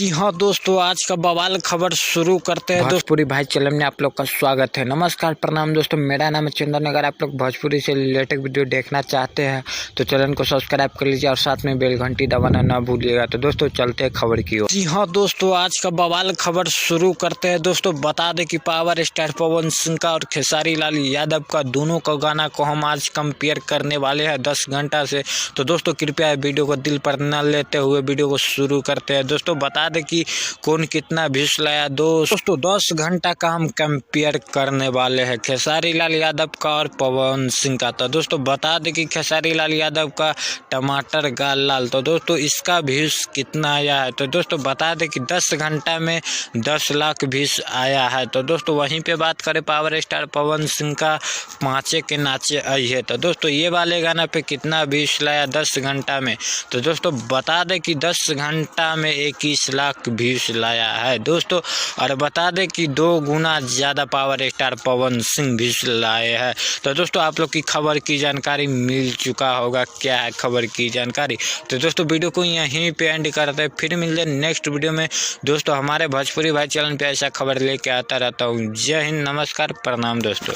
जी हाँ दोस्तों, आज का बवाल खबर शुरू करते हैं। भोजपुरी भाई चैनल में आप लोग का स्वागत है। नमस्कार प्रणाम दोस्तों, मेरा नाम है चंदन। अगर आप लोग भोजपुरी से रिलेटेड वीडियो देखना चाहते हैं तो चैनल को सब्सक्राइब कर लीजिए और साथ में बेल घंटी दबाना ना भूलिएगा। तो दोस्तों चलते हैं खबर की ओर। जी हाँ दोस्तों, आज का बवाल खबर शुरू करते हैं। दोस्तों बता दें कि पावर स्टार पवन सिंह का और खेसारी लाल यादव का दोनों का गाना को हम आज कंपेयर करने वाले हैं 10 घंटा से। तो दोस्तों कृपया वीडियो को दिल पर न लेते हुए वीडियो को शुरू करते हैं। दोस्तों बता दें कि कौन कितना व्यूज लाया। दोस्तों 10 घंटा का हम कंपेयर करने वाले हैं खेसारी लाल यादव का और पवन सिंह का। तो दोस्तों बता दें कि खेसारी लाल यादव का टमाटर गाल लाल, तो दोस्तों इसका व्यूज कितना आया है। तो दोस्तों बता दें कि 10 घंटा में 10 लाख व्यूज आया है। तो दोस्तों वहीं पे बात करें पावर स्टार पवन सिंह का पाँचे के नाचे आई है। तो दोस्तों ये वाले गाना पे कितना व्यूज लाया 10 घंटा में। तो दोस्तों बता दें कि 10 घंटा में 21 लाख व्यूज लाया है दोस्तों। और बता दें कि 2 गुना ज़्यादा power star Pawan Singh views लाए हैं। तो दोस्तों आप लोग की खबर की जानकारी मिल चुका होगा। क्या है खबर की जानकारी? तो दोस्तों वीडियो को यहीं पे एंड करते हैं, फिर मिलते हैं नेक्स्ट वीडियो में। दोस्तों हमारे भोजपुरी भाई चैनल पे ऐसा खबर लेके आता रहता हूँ। जय हिंद, नमस्कार, प्रणाम दोस्तों।